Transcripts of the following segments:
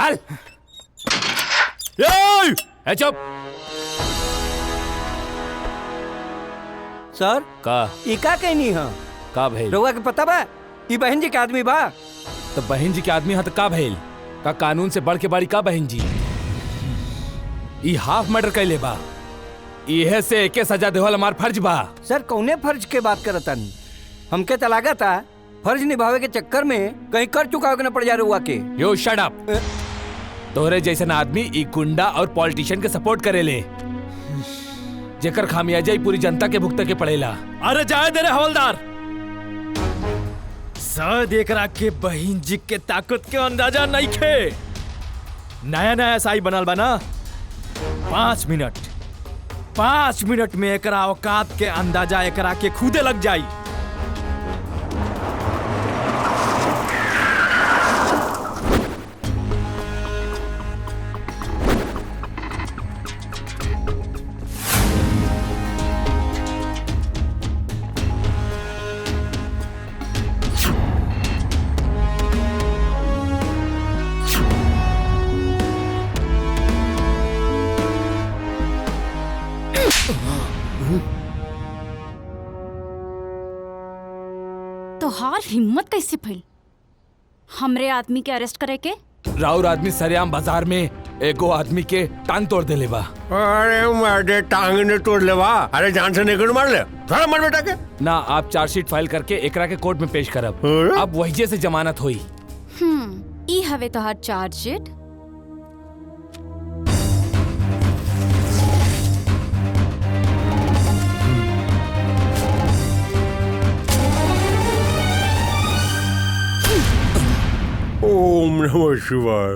चल। चुप। सर का ई का कहनी है? का भइल? रउआ के पता बा ई बहन जी के आदमी बा? तो बहन जी के आदमी हा तो का भइल? का कानून से बढ़ के बाड़ी का बहन जी? ई हाफ मर्डर कैले बा, इहे से एके सजा देवल हमार फर्ज बा। सर कौने फर्ज के बात करतन? हमके तो लागत था फर्ज निभावे के चक्कर में कहीं कर चुकावे के न पड़ जा रउआ के। यो शट अप। तोहरे जैसन आदमी ई गुंडा और पॉलिटिशियन के सपोर्ट करेले, जेकर खामियाजा ही पूरी जनता के भुगते के पड़ेला। अरे जाए दे रे हवलदार, शायद एकरा के बहिन जी के ताकत के अंदाजा नहीं खे। नया नया साई बनल बा ना, 5 मिनट में एकरा औकात के अंदाजा एकरा के खुदे लग जाई। तोहार हिम्मत कैसे भइल हमरे आदमी के अरेस्ट करे के? राउर आदमी सरेआम बाजार में एगो आदमी के टांग तोड़ देले बा। अरे मारे टांग ने तोड़ ले बा। अरे जान से निकल मार ले, थोड़ा मार बेटा के ना। आप चार्जशीट फाइल करके एकरा के कोर्ट में पेश करब। अब वही से जमानत हुई। ई हवे तोहार चार्जशीट। ओम नमः शिवाय।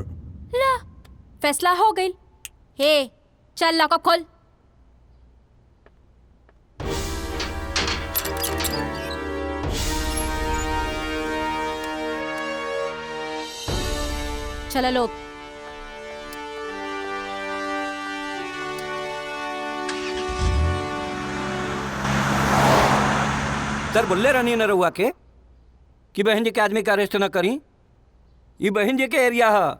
ला फैसला हो गई। हे चल लॉकअप खोल। चलो लोग। सर बोले रहनी न रउआ के कि बहन जी के आदमी का अरेस्ट न करी। ये बहन जी के एरिया है,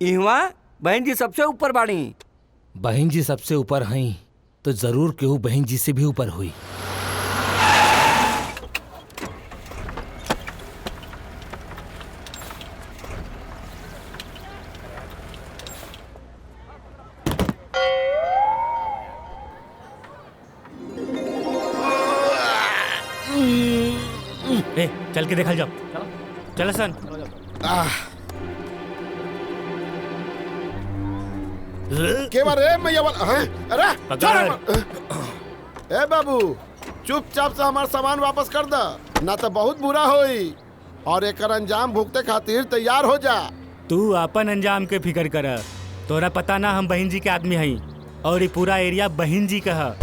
इहवा बहन जी सबसे ऊपर बाड़ी। बहन जी सबसे ऊपर हई तो जरूर केहू बहन जी से भी ऊपर हुई। ए, चल के देखल जाओ। चल सन। के बार रे मैया वाला हैं? अरे ए बाबू चुपचाप से हमार सामान वापस कर दा, ना तो बहुत बुरा होई और एकर अंजाम भुगते खातिर तैयार हो जा। तू अपन अंजाम के फिक्र कर। तोरा पता ना हम बहन जी के आदमी हई और ये पूरा एरिया बहन जी का है।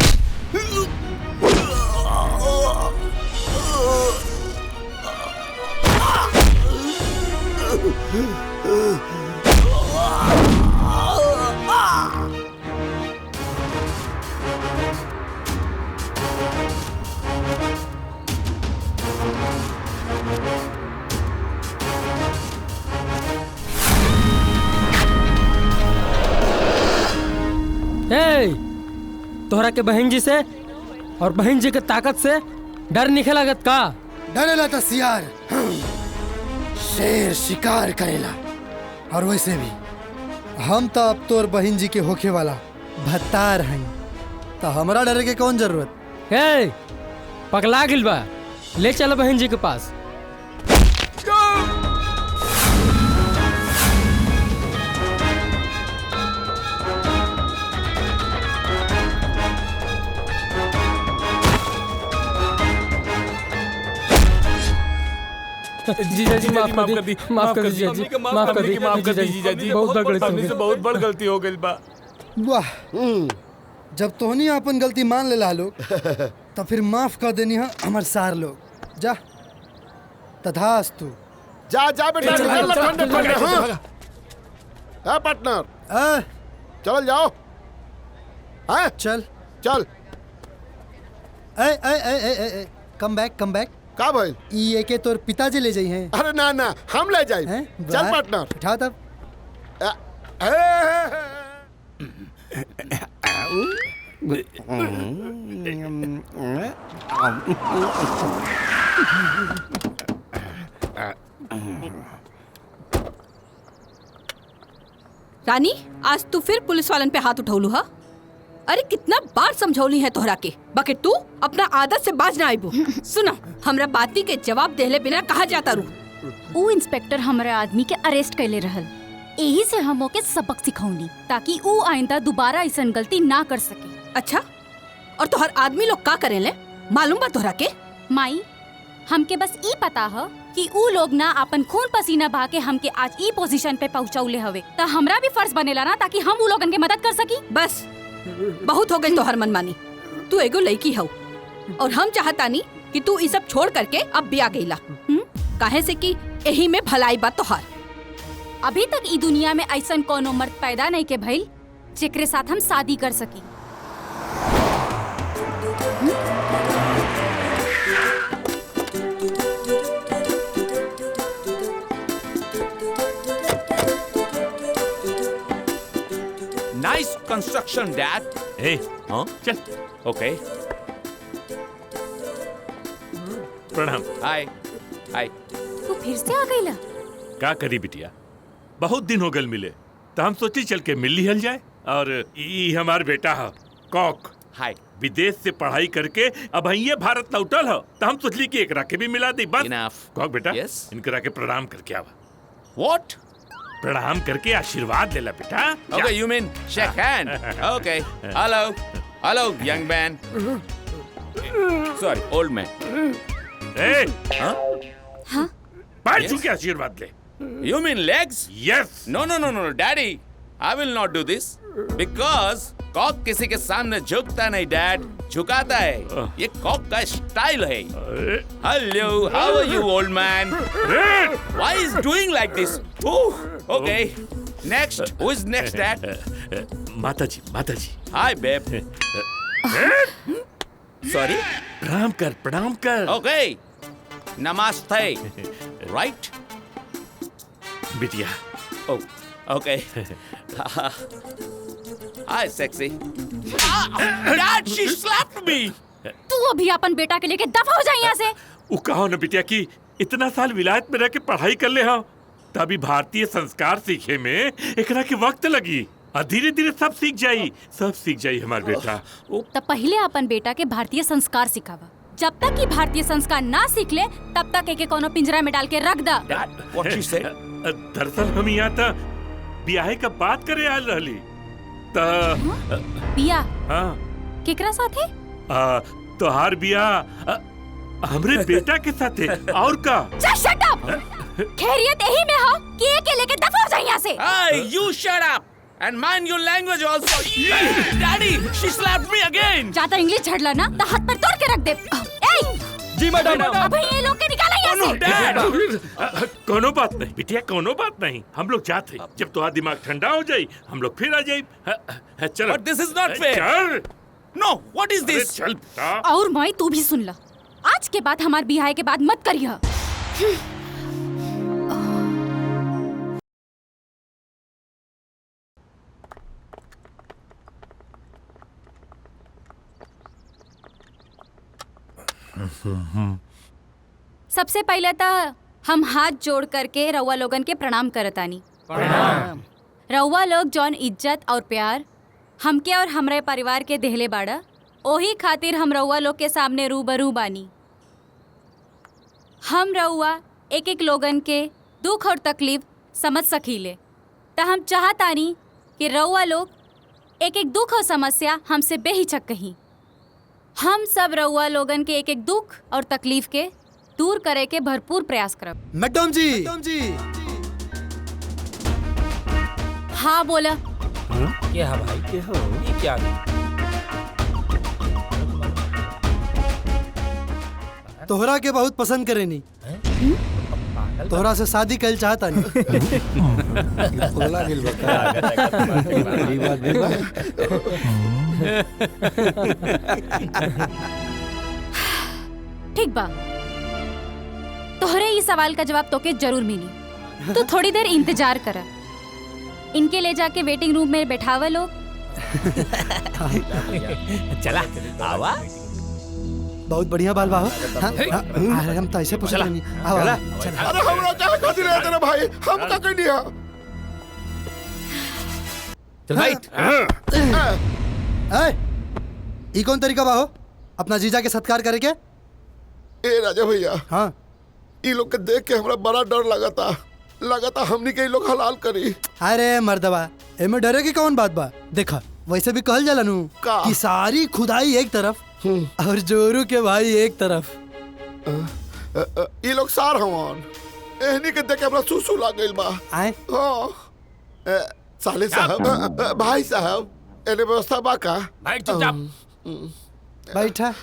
तोहरा के बहन जी से और बहन जी के ताकत से डर नहीं लागत का? डरेला तो सियार शेर शिकार करेला, और वैसे भी हम तो अब तोर बहन जी के होखे वाला भत्तार हैं, तो हमरा डरे के कौन जरूरत? हे पगला गिल बा, ले चलो बहन जी के पास। जीजा जी माफ कर दी, माफ कर दीजिए जी, माफ कर दी, माफ कर दी जीजा जी, बहुत बड़ गलती हो गई बा। वाह, जब तोहनी अपन गलती मान लेला लोग तो फिर माफ कर देनी है हमार सार लोग। जा तथास्तु। जा जा बेटा, ठंडे ठंडे। हाँ पार्टनर चल जाओ। हाँ चल चल। Come back come back. का भाई ये के तोर पिताजी ले जाई हैं? अरे ना ना, हम ले जाए। चल पार्टनर उठा तब। रानी, आज तू फिर पुलिस वालन पे हाथ उठौलू हा? अरे कितना बार समझौली है तोहरा के, बाकी तू अपना आदत से बाज ना आइबू। सुना, हमरा बाती के जवाब देले बिना कहा जाता रू। ऊ इंस्पेक्टर हमारे आदमी के अरेस्ट कैले रहल, यही से हम ओके सबक सिखौनी ताकि ऊ आइंदा दोबारा ऐसन गलती ना कर सके। अच्छा, और तोहर आदमी लोग का करेले मालूम बा तोहरा के? माई, हमके बस ई पता है कि ऊ लोग ना अपन खून पसीना बहा के हमके आज ई पोजीशन पे पहुंचौले हवे, त हमरा भी फर्ज बनेला ना ताकि हम ऊ लोगन के मदद कर सकी। बस बहुत हो गई तोहर मनमानी। तू एगो लड़की हौ और हम चाहतानी कि तू ई सब छोड़ करके अब बिया गईला, काहे से कि यही में भलाई बा तोहार। अभी तक ई दुनिया में ऐसन कोनो मर्द पैदा नहीं के भइल जेकरे साथ हम शादी कर सकी। Nice construction, Dad. Hey, चल. Okay. प्रणाम. Hi. तू फिर से आ गईला? का करी बिटिया, बहुत दिन हो गल मिले, तो हम सोची चल के मिल लिहल जाए। और ई हमार बेटा है कॉक। Hi. विदेश से पढ़ाई करके अब ये भारत लौटल है, तो हम सोचली कि एकरा के भी मिला दी। बस Enough. कॉक बेटा, Yes. इनकरा के प्रणाम करके आवा। What? प्रणाम करके आशीर्वाद ले ला बेटा। Okay, you mean shake hand? Okay. Hello, young man. Sorry, old man. A, Huh? पैर Yes. छू के आशीर्वाद ले। You mean legs? Yes. No, Daddy. I will not do this because कॉक किसी के सामने झुकता नहीं, डैड, झुकाता है। ये कॉक का स्टाइल है। Hello, how are you, old man? Why is doing like this? Okay. Next, who is next, Dad? माता जी। Hi, babe. Sorry? प्रणाम कर। Okay. Namaste. Right? बिटिया। Oh, okay. Hi, sexy. Dad, she slapped me. तू अभी अपन बेटा के लेके दफा हो जा यहाँ से। वो कहो न बिटिया कि इतना साल विलायत में रह के पढ़ाई कर ले हो, तभी भारतीय संस्कार सीखे में एकरा के वक्त लगी। और धीरे धीरे सब सीख जाई हमार बेटा। तब पहले अपन बेटा के भारतीय संस्कार सिखावा। जब तक कि भारतीय संस्कार ना सीख ले तब तक एके कोनो पिंजरा में डाल के रख दा। Dad, what she said? दरअसल हम यहाँ था ब्याहे का बात करे आल रहली। बिया? हाँ। केकरा साथ है? तोहार बियाह हमरे बेटा के साथ है, और का? Just shut up! खैरियत यही में हो कि एके लेके दफा हो जा यहाँ से। Hey, you shut up and mind your language also. Daddy, she slapped me again. ज्यादा इंग्लिश झड़ला ना तो हाथ पर तोड़ के रख दे। जी मैडम। अभी ये लोग के निकाला यहाँ से। कोनो बात नहीं बिटिया, कोनो बात नहीं, हम लोग जाते। जब तुम्हारा दिमाग ठंडा हो जाए हम लोग फिर आ जाए। चलो। But this is not fair. चल। No, what is this? चल। और मैं तू भी सुन ला, आज के बाद हमारे बिहार के बाद मत करिए। सबसे पहले तो हम हाथ जोड़ करके रउआ लोगन के प्रणाम करतानी। प्रणाम। रउआ लोग जौन इज्जत और प्यार हमके और हमरे परिवार के देहले बाड़ा, ओही खातिर हम रउआ लोग के सामने रूबरू बानी। हम रउआ एक एक लोगन के दुख और तकलीफ समझ सकीले, तो हम चाहतानी कि रउआ लोग एक एक दुख और समस्या हमसे बेहिचक कहीं। हम सब रउआ लोगन के एक एक दुख और तकलीफ के दूर करे के भरपूर प्रयास करब। मैडम जी। हाँ बोला। क्या है भाई? क्या हो? ये क्या? तोहरा के बहुत पसंद करेनी, तोहरा से शादी कल चाहता नहीं। ठीक बा, तोहरे ये सवाल का जवाब तोके जरूर मिली। तू थोड़ी देर इंतजार कर। इनके ले जाके वेटिंग रूम में बैठावा लोग। चला आवा। बहुत बढ़िया बाल बाहो। हम तो ऐसे पूछ रहे नहीं। अरे हमरा क्या खातिर है तेरा भाई, हम का कर दिया। चल बैठ। ई कौन तरीका बाहो अपना जीजा के सत्कार करे के? ए राजा भैया, हाँ ये लोग के देख के हमरा बड़ा डर लगाता हमनी के लोग हलाल करी। अरे मर्दबा, एमे डरे की कौन बात बा? देखा वैसे भी कहल जाला नु कि सारी खुदाई एक तरफ और जोरू के भाई एक तरफ। ये लोग सार हवन, एहनी के देख के हमरा सुसु लाग गइल बा। आए हां साले साहब, भाई साहब, एने व्यवस्था बा का? बैठ चुपचाप। बैठा।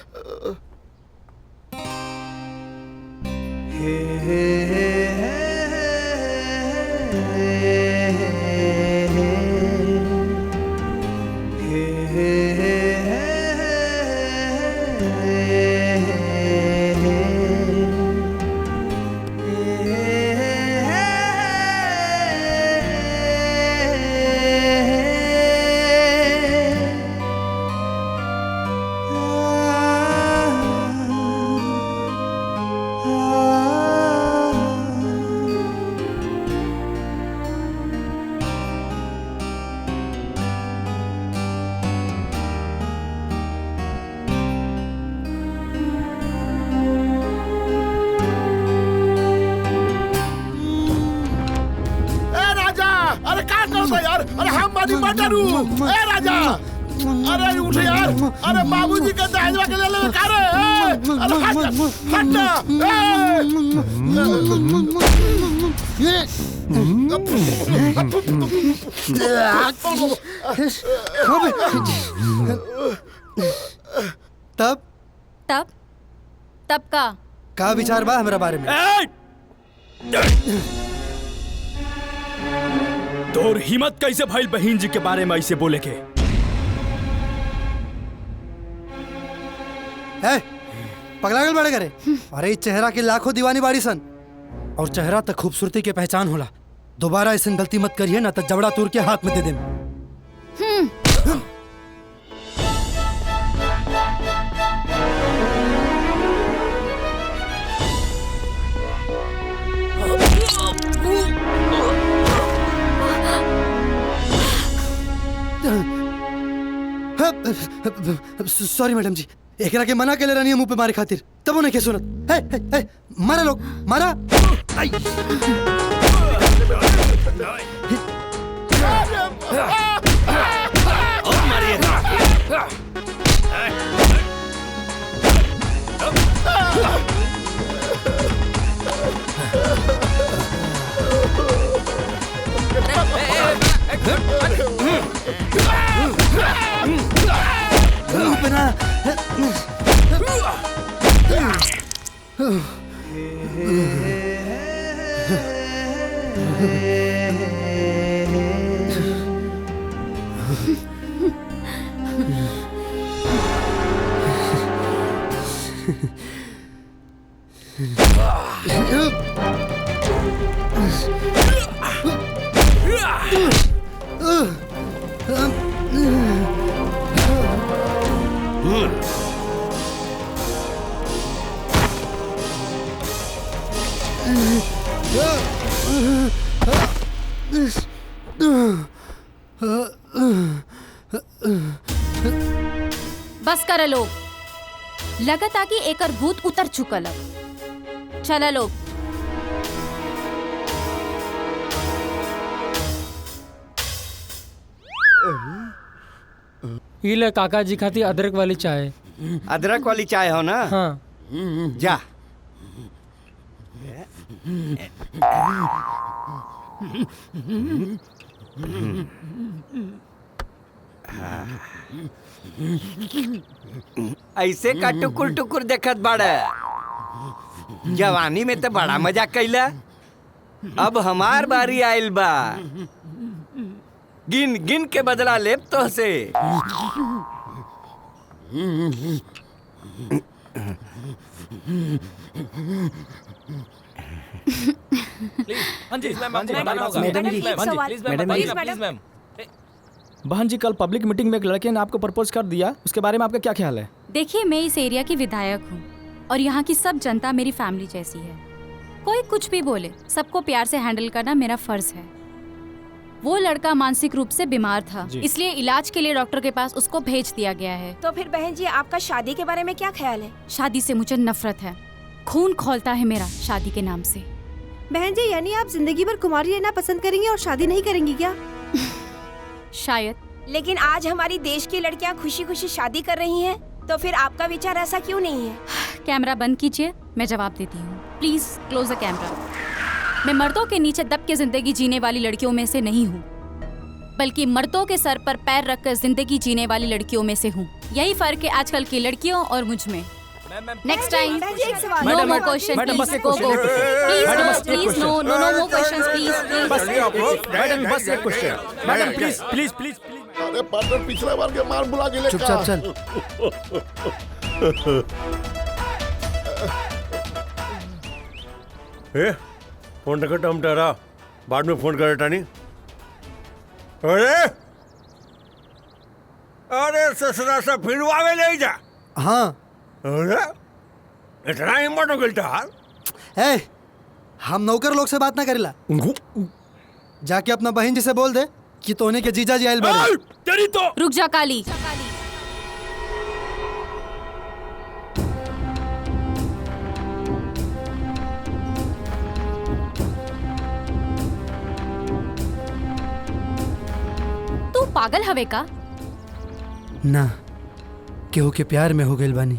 ए राजा, अरे उठ यार, अरे बाबूजी के दहेजवा के ले ले का रे? अरे हट तब तब तब का विचार बा हमरा बारे में? तोर हिम्मत कैसे भइल बहन जी के बारे में ऐसे बोले के? पगला गल बड़े करे। अरे इस चेहरा के लाखों दीवानी बाड़ी सन, और चेहरा तक खूबसूरती के पहचान होला। दोबारा ऐसे गलती मत करिए ना तो जबड़ा तोड़ के हाथ में दे दे। सॉरी मैडम जी, एकरा के मना केले रहनी मुंह पे मारे खातिर, तब उन्हें क्या सुनत? हे मारा लोग मारा। बस कर लोग, लगता कि एकर भूत उतर चुकल। चला लोग। ये ले काका जी खाती अदरक वाली चाय। अदरक वाली चाय हो ना? हाँ। जा। ऐसे का टुकुर टुकुर देखत बाड़ा? जवानी में तो बड़ा मजा कैला, अब हमार बारी आइल बा। गिन गिन के बदला लेब तो से। हाँ जी, मैडम बहन जी, कल पब्लिक मीटिंग में एक लड़के ने आपको प्रपोज कर दिया, उसके बारे में आपका क्या ख्याल है? देखिए, मैं इस एरिया की विधायक हूँ और यहाँ की सब जनता मेरी फैमिली जैसी है। कोई कुछ भी बोले, सबको प्यार से हैंडल करना मेरा फर्ज है। वो लड़का मानसिक रूप से बीमार था, इसलिए इलाज के लिए डॉक्टर के पास उसको भेज दिया गया है। तो फिर बहन जी, आपका शादी के बारे में क्या ख्याल है? शादी से मुझे नफरत है, खून खौलता है मेरा शादी के नाम से। बहन जी, यानी आप जिंदगी भर कुमारी रहना पसंद करेंगी और शादी नहीं करेंगी क्या? शायद। लेकिन आज हमारी देश की लड़कियां खुशी खुशी शादी कर रही हैं, तो फिर आपका विचार ऐसा क्यों नहीं है? कैमरा बंद कीजिए, मैं जवाब देती हूँ। Please close the camera. मैं मर्दों के नीचे दब के जिंदगी जीने वाली लड़कियों में से नहीं हूँ, बल्कि मर्दों के सर पर पैर रखकर जिंदगी जीने वाली लड़कियों में से हूँ। यही फर्क है आजकल की लड़कियों और मुझ में। Next time no more question, please go go, please no more questions, please. Madam बस एक क्वेश्चन, मैडम प्लीज। अरे पार्टनर, पिछला बार के मार बुला के ले चुपचाप चल। फोन रखा हम टहरा, बाद में फोन करे टानी। अरे ससुरा सा फिर आवे ले जा। हाँ, अरे इतना हिम्मत हो गई। ए, हम नौकर लोग से बात ना करेला। जाके अपना बहन जी से बोल दे कि तोने के जीजा जी आयल बारे। तेरी तो रुक जा काली। तू पागल हवे का? ना, केहू के प्यार में हो गइल बानी।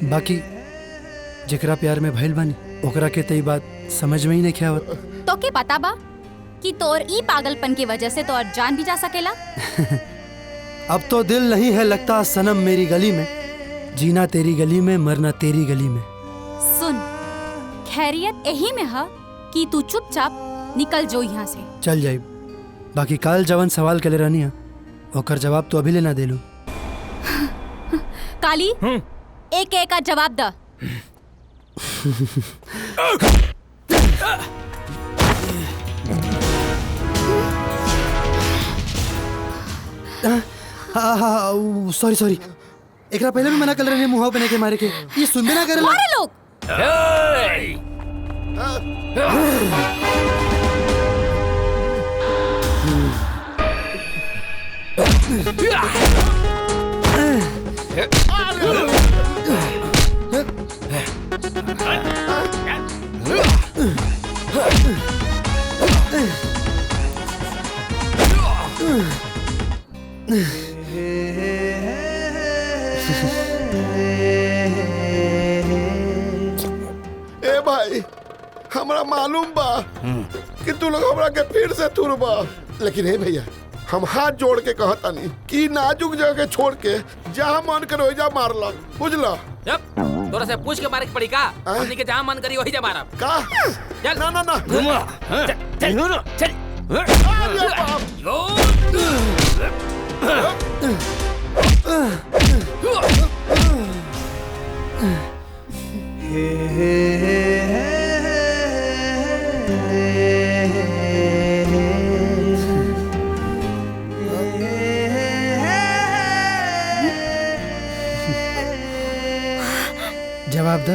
बाकी जेकरा प्यार में भइल बानी ओकरा के तई बात समझ में ही नहीं आवत। तो के पता बा कि तोर ई पागलपन की वजह से तो और जान भी जा सकेला। अब तो दिल नहीं है लगता सनम मेरी गली में, जीना तेरी गली में, मरना तेरी गली में। सुन, खैरियत यही में है कि तू चुपचाप निकल जो यहाँ से। चल जाई। बाकी काल जवन सवाल के ले रहनी है ओकर जवाब तो अभी लेना देलू। काली, एक एक का जवाब द। सॉरी, एकरा पहले भी मना कर रहे मुंह पे के मारे के, ये सुन भी ना करे मारे लोग। ए भाई, हमरा मालूम बा कि तू लोग हमरा के फिर से तुरबा, लेकिन हे भैया, हम हाथ जोड़ के कहतानी कि नाजुक जगह छोड़ के जहाँ मन करे वही जा मारला, बुझला? तोरा से पूछ के मारे पड़ी का? हमनी के जहाँ मन करी वही जा मारा का? चल ना चल। जवाब दो।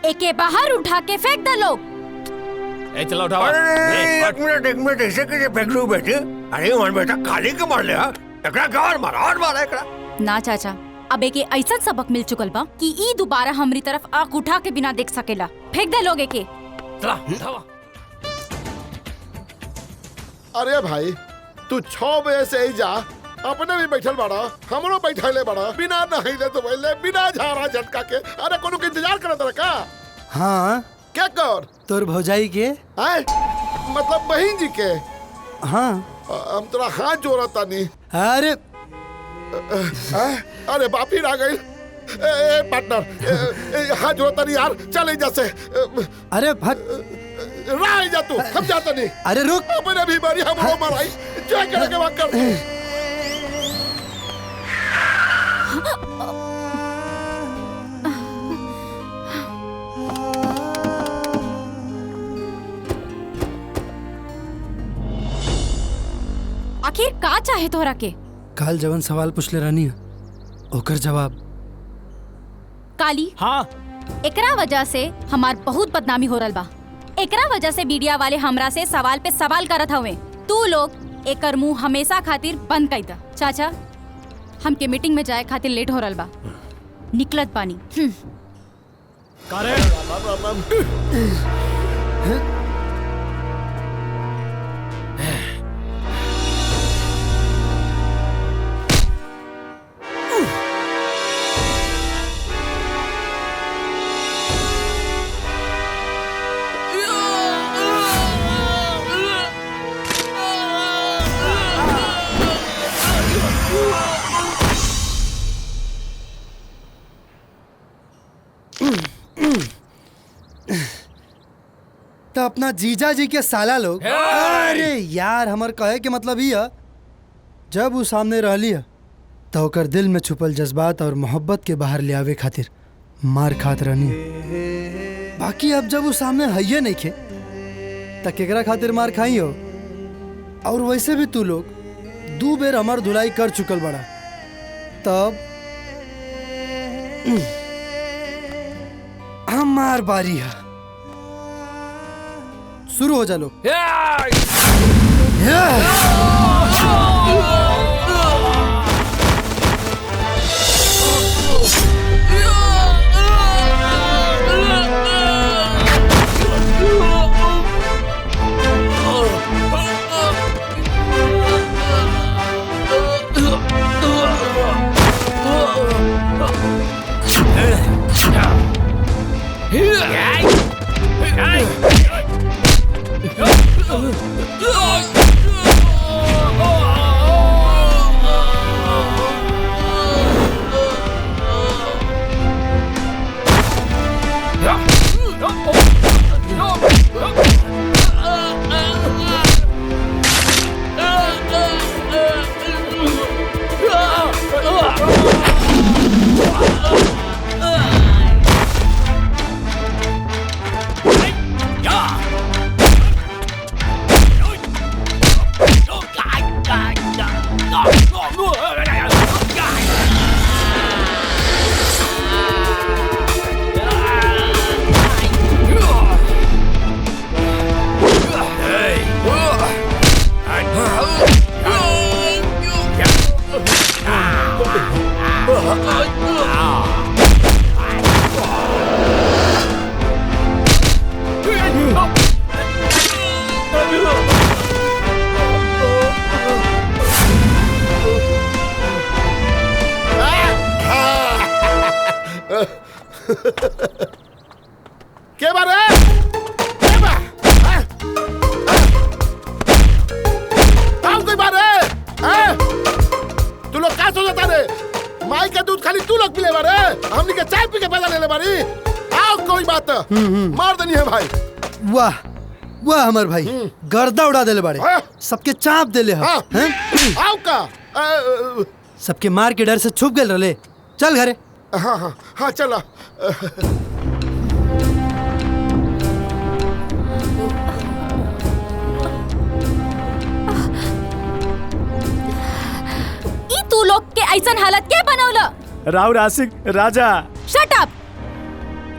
एके बाहर उठा के फेंक दे लोग। ए चलो उठाओ। अरे एक मिनट ऐसे कैसे फेंक लूं बेटे? अरे मन बेटा खाली के मार ले हा? एकरा गार मारा एकरा। ना चाचा, अब एक ऐसा सबक मिल चुकल बा कि ई दोबारा हमरी तरफ आंख उठा के बिना देख सकेला। फेंक दे लोगे के। चला उठाओ। अरे भाई तू 6 बजे से ही जा, अपने भी बैठल बड़ा, हमरो बैठले बड़ा, बिना नहाइले तो पहले बिना झाड़ा झटका के। अरे कोनो के इंतजार करत रहा का? हाँ क्या कर? तोर भौजाई के आए मतलब बहन जी के? हाँ हम तोरा हाथ जोड़ता नहीं। अरे अरे बाप ही आ गई। पार्टनर हाथ जोड़ता नहीं यार, चल जैसे। अरे भट राह जा तू, हम जाता नहीं। अरे रुक, अपने भी मारी हमरो माराई, क्या करे के बात कर। आखिर का चाहे तोहरा के? काल जवन सवाल पूछले रहनी है ओकर जवाब। काली हाँ एकरा वजह से हमार बहुत बदनामी हो रहा बा। एकरा वजह से मीडिया वाले हमरा से सवाल पे सवाल करत हवे। तू लोग एकर मुंह हमेशा खातिर बंद कर दा। चाचा हमके मीटिंग में जाए खातिर लेट हो रहा बा, निकलत बानी। तो अपना जीजा जी के साला लोग। अरे यार हमर कहे के मतलब ही है, जब वो सामने रहली है तो ओकर दिल में छुपल जज्बात और मोहब्बत के बाहर ले आवे खातिर मार खात रहनी है। बाकी अब जब वो सामने हइये नहीं खे त केकरा खातिर मार खाई हो। और वैसे भी तू लोग 2 बेर हमार धुलाई कर चुकल बड़ा, तब हमार बारी है। शुरू हो जा लोग। क्या बात है? कोई बात है? तू लोग क्या सोचता रे? माई का दूध खाली तू लोग पीले बारे, हमनी के चाय पी के पैदा ले ले बारी। आओ कोई बात मार देनी है भाई। वाह वाह हमार भाई, गर्दा उड़ा देले बारे, सबके चाप देले हैं। आओ का सबके मार के डर से छुप गए रले। चल घरे। हाँ हाँ हाँ चला। तू लोग के ऐसन हालत के बनौला? राव आशिक राजा। Shut up.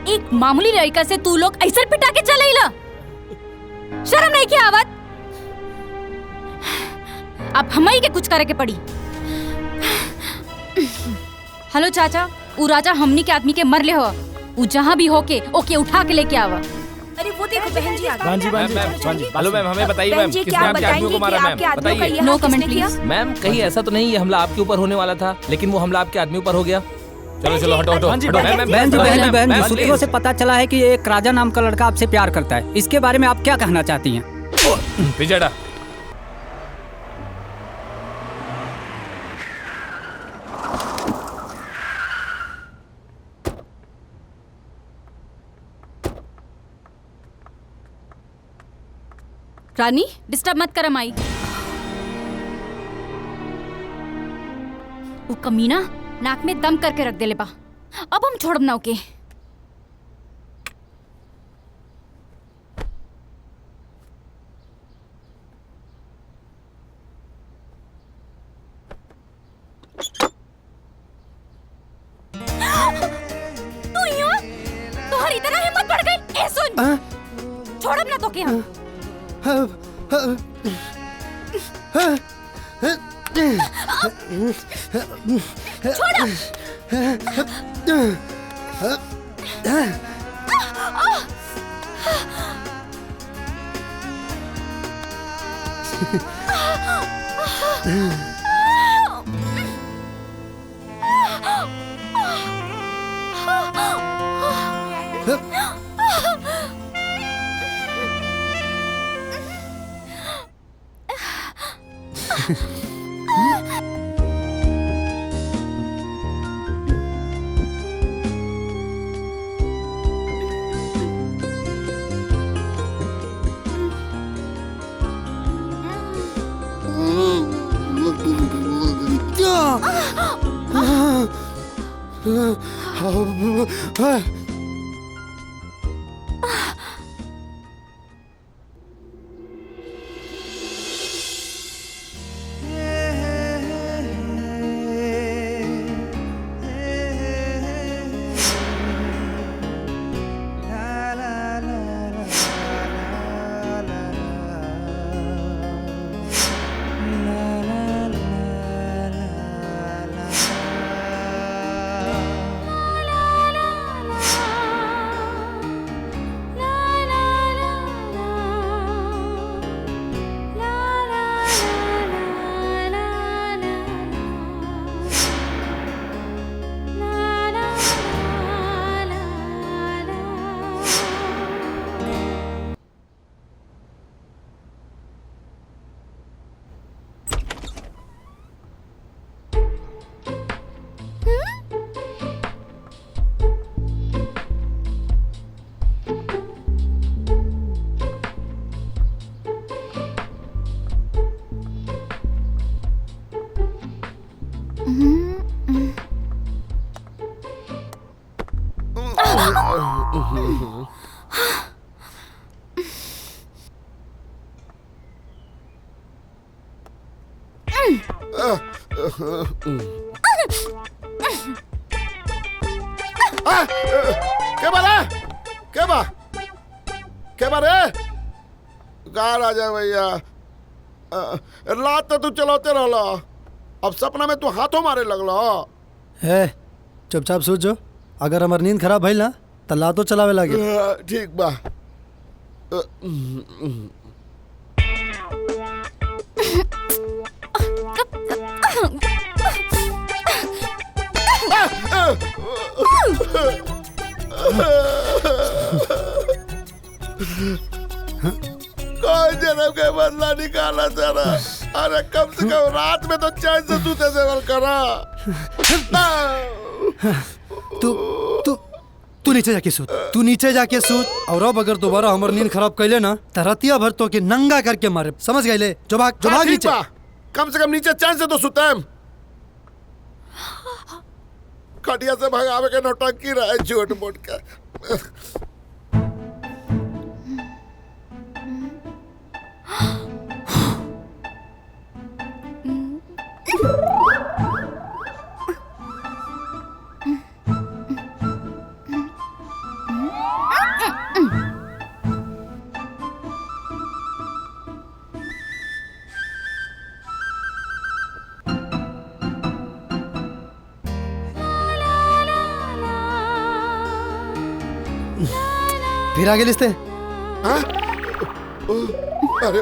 एक मामूली लड़का से तू लोग ऐसन पिटा के चलेला? शर्म नहीं किया आवत? अब हमें के कुछ करे के पड़ी। हेलो चाचा, उ राजा हमनी के आदमी के मर ले हो, उ जहाँ भी होके ओके उठा के लेके आवा। अरे वो देखो बहन जी आ गई। हेलो मैम, हमें बताइए मैम, किसने आपके आदमियों को मारा? मैम बताइए। नो कमेंट प्लीज। मैम कहीं ऐसा तो नहीं है हमला आपके ऊपर होने वाला था, लेकिन वो हमला आपके आदमियों पर हो गया। चलो चलो हटो हटो। बहन जी, सूत्रों से पता चला है कि एक राजा नाम का लड़का आपसे प्यार करता है। इसके बारे में आप क्या कहना चाहती हैं? पिजड़ा रानी, डिस्टर्ब मत कर माई। वो कमीना नाक में दम करके रख दे ले बा। अब हम छोड़ब ना ओके। तू यहाँ? तुम्हारी इतना हिम्मत बढ़ गई? ए सुन, छोड़ब ना तो के हम। राजा भैया रात तो तू चलाते रहला, अब सपना में तू हाथों मारे लगला। है चुपचाप सोच जो, अगर हमार नींद खराब भइल ना त लातो चलावे लागे। ठीक बा। कोई जन्म के बदला निकाला जरा। अरे कम से कम रात में तो चैन से तू तेज़ेवल करा। तू नीचे जाके सूत, तू नीचे जाके सूत। और अब अगर दोबारा हमार नींद खराब कैले ना त रतिया भर तो के नंगा करके मारे, समझ गए? जो भाग नीचे। कम से कम नीचे चैन से तो सुतम। खटिया से भगावे के नौटंकी रहे झूठ मूठ का। फिर आगे लिस्ते। हाँ? अरे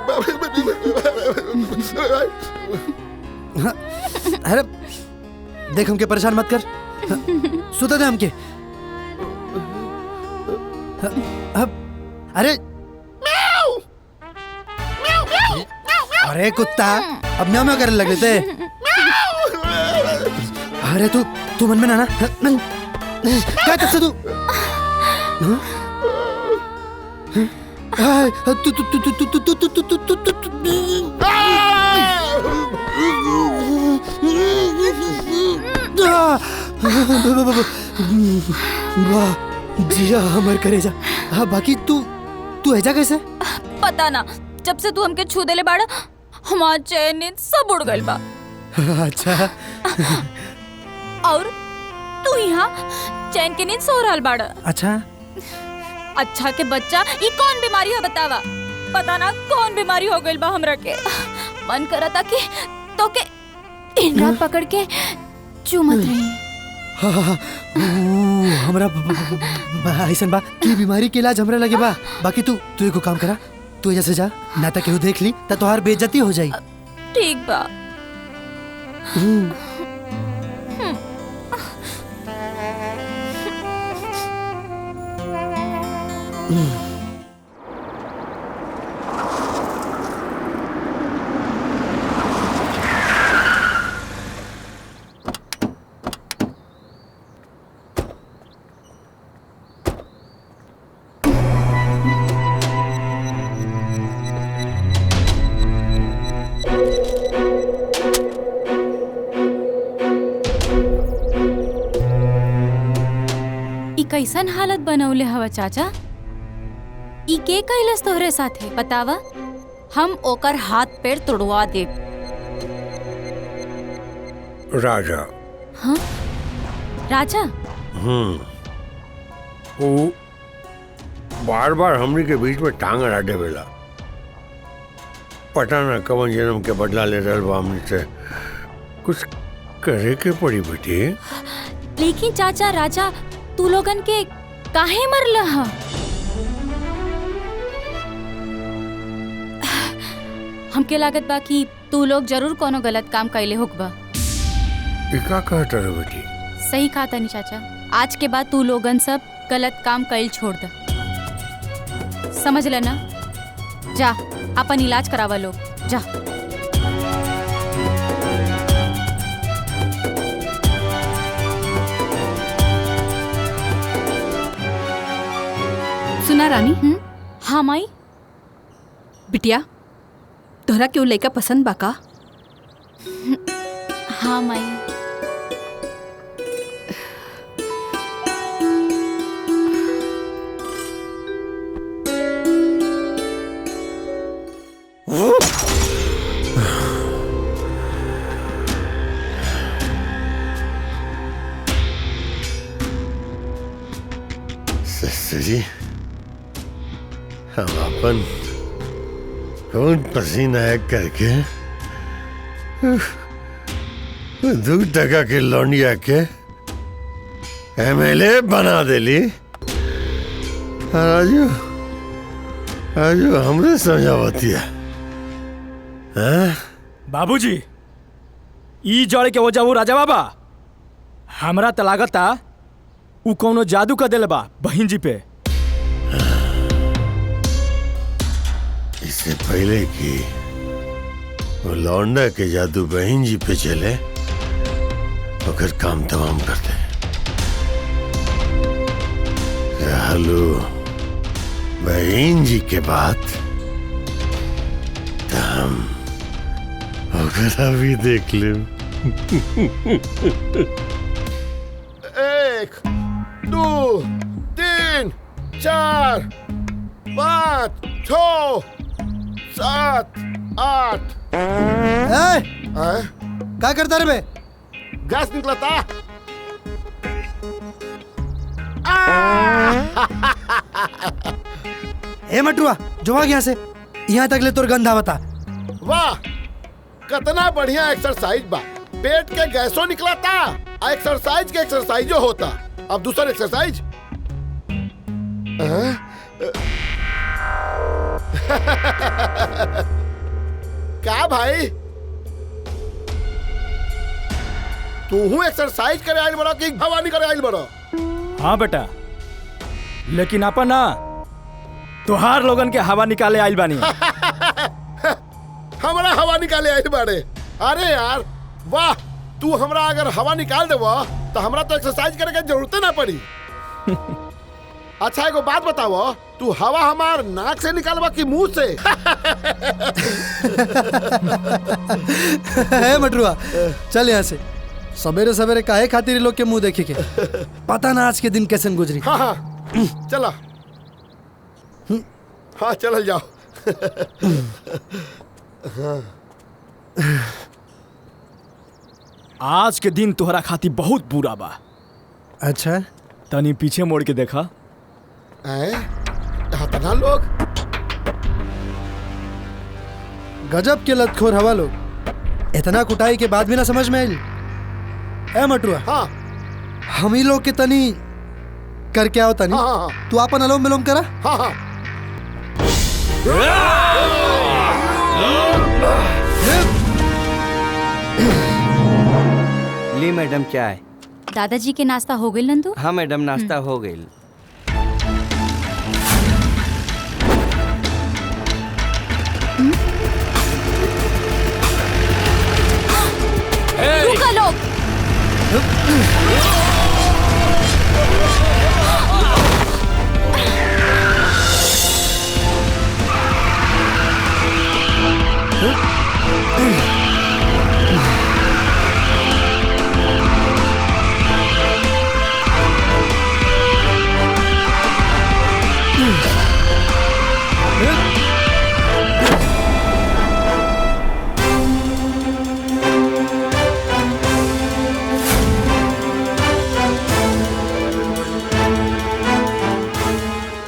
अरे देख हमके परेशान मत कर। सुता दे हमके। अरे अरे कुत्ता अब म्याऊ म्याऊ करने लग थे। अरे तू मन में ना क्या तब से तू जिया हमर करे जा। हाँ बाकी तू ऐजा कैसे? पता ना, जब से तू हमके छू देले बाड़ा हमार चैन नींद सब उड़ गइल बा। अच्छा और तू यहाँ चैन के नींद सो रहल बाड़ा। अच्छा के बच्चा ये कौन बीमारी है बतावा? पता ना कौन बीमारी हो गइल बा हमरा के। मन करता कि तो के इंद्रा पकड़ के चूमत रही। हमरा ऐसन बा की बीमारी के इलाज हमरा लगे बा। बाकी तू एको काम करा, तू ऐसे जा ना तो केहू देख ली तो तोहार बेइज्जती हो जाई। ठीक बा। कैसन हालत बनौले हवा चाचा? ई के कैलस तोहरे साथे बतावा? हम ओकर हाथ पैर तोड़वा दे। राजा। हाँ राजा? वो बार बार हमनी के बीच में टांग अड़ा देवेला। पता ना कवन जन्म के बदला ले रहल बा हमनी से। कुछ करे के पड़ी बेटी। लेकिन चाचा राजा तू लोगन के काहे मरला हा? हमके लागत बा कि तू लोग जरूर कोनो गलत काम कैले होगबा। का कहता रे बेटी? सही कहा तनी चाचा। आज के बाद तू लोगन सब गलत काम कैल छोड़ द। समझ लेना। जा अपन इलाज करावा लोग जा। सुना रानी? हाँ माई। बिटिया तोहरा क्यों लड़का पसंद बा का? हाँ माई। ससुरी हम अपन खून पसीना एक करके 2 टका के लौंडिया के MLA बना देली। और आज हमरे समझावती है। बाबूजी ई जड़ के वजह वो राजा बाबा हमरा त लागता उ कौनो जादू का दिल बा बहन जी पे। इससे पहले कि वो लौंडा के जादू बहन जी पे चले अगर काम तमाम करते रहलू बहन जी के बात तो हम अगर अभी देख ले। 1 2 3 4 5 6 7 8। क्या करता रे बे? गैस निकला था। ए मटुआ जो आ यहाँ से यहाँ तक ले तोर गंधा बता। वाह कितना बढ़िया एक्सरसाइज बा। पेट के गैसों निकला था। एक्सरसाइज के एक्सरसाइजो होता। अब दूसरा एक्सरसाइज क्या भाई तू हूँ एक्सरसाइज करे आइल बड़ा कि भवानी करे आइल बड़ा? हाँ बेटा, लेकिन अपन ना तुहार लोगन के हवा निकाले आइल बानी। हमारा हवा निकाले आइल बाड़े? अरे यार वाह, तू हमरा अगर हवा निकाल देवा तो हमरा तो एक्सरसाइज करे के जरूरत ना पड़ी। अच्छा एगो बात बताओ, तू हवा हमार नाक से निकालवा कि मुंह से? है मटरुआ, चल यहाँ से। सवेरे सवेरे काहे खातिर लोग के मुंह देखे के? पता ना आज के दिन कैसे गुजरी। हाँ हाँ चला, हाँ चल जाओ। आज के दिन तोहरा खातिर बहुत बुरा बा। अच्छा, तनी पीछे मोड़ के देखा। तना लोग गजब के लतखोर हवा लोग, इतना कुटाई के बाद भी ना समझ में आइल। ए मटुआ, हाँ हम ही लोग के तनी करके आओ तनी। हाँ, हाँ, तू अपन अलोम विलोम करा। हाँ हाँ ली मैडम चाय। दादाजी के नाश्ता हो गई नंदू? हाँ मैडम, नाश्ता हो गई। रुको लोग।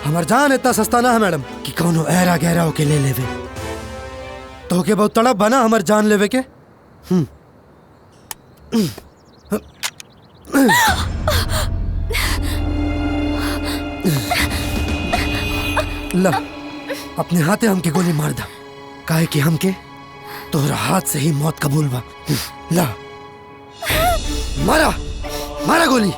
हमार जान इतना सस्ता ना है मैडम कि कौनो ऐरा गहरा होके ले लेवे। तो के बहुत तड़प बना हमार जान लेवे के। ला अपने हाथे हमके गोली मार दा, काहे कि हमके तोहरा हाथ से ही मौत कबूल बा। ला मारा मारा गोली।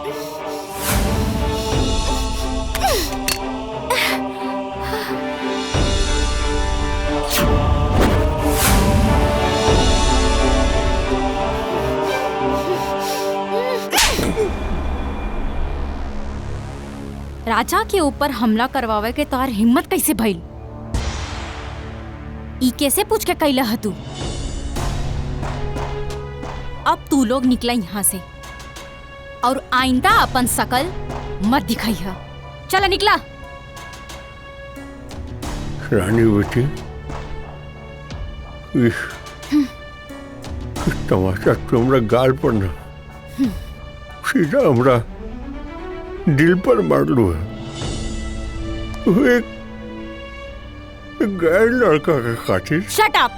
राजा के ऊपर हमला करवावे के तोहार हिम्मत कैसे भइल? ई कैसे पूछ के कैला ह तू? अब तू लोग निकला यहाँ से और आइंदा अपन शकल मत दिखाई है। चला निकला। रानी बेटी, इस तमाशा तो हमरा गाल पर ना सीधा हमरा दिल पर मार लो है। वो एक गैर लड़का के खातिर। Shut up.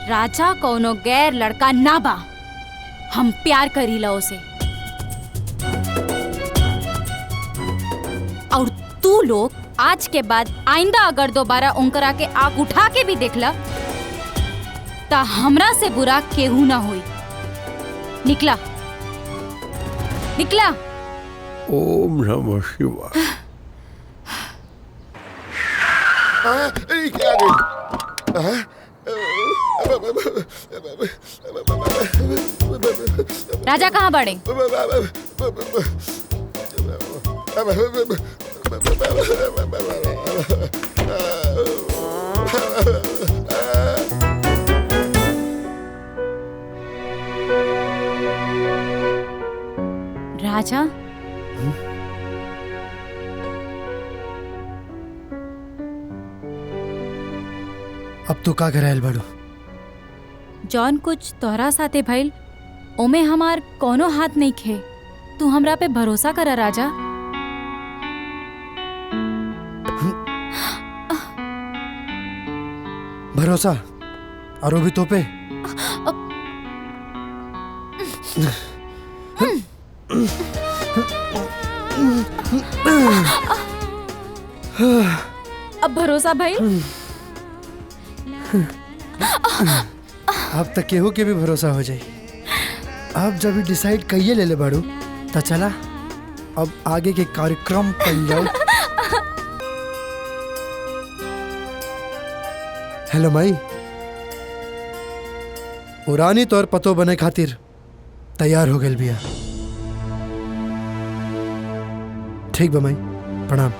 राजा कोनो गैर लड़का ना बा, हम प्यार करीला उसे। और तू लोग आज के बाद आइंदा अगर दोबारा उनकरा के आग उठा के भी देखला ता हमरा से बुरा केहू ना होई। निकला निकला। ओम नमः शिवाय। राजा कहाँ बढ़े? राजा, अब तू का कराइल बड़ो? जॉन कुछ तोहरा साथे भइल ओमे हमार कोनो हाथ नहीं खे। तू हमरा पे भरोसा करा राजा। भरोसा? और वो भी तो पे? अब भरोसा भाई? अब तक केहू के भी भरोसा हो जाए। अब जब भी डिसाइड कहिए ले बाड़ू तो चला अब आगे के कार्यक्रम कर जाओ। हेलो माई, पुरानी तौर पतो बने खातिर तैयार हो गए बिया। ठीक बा माई, प्रणाम।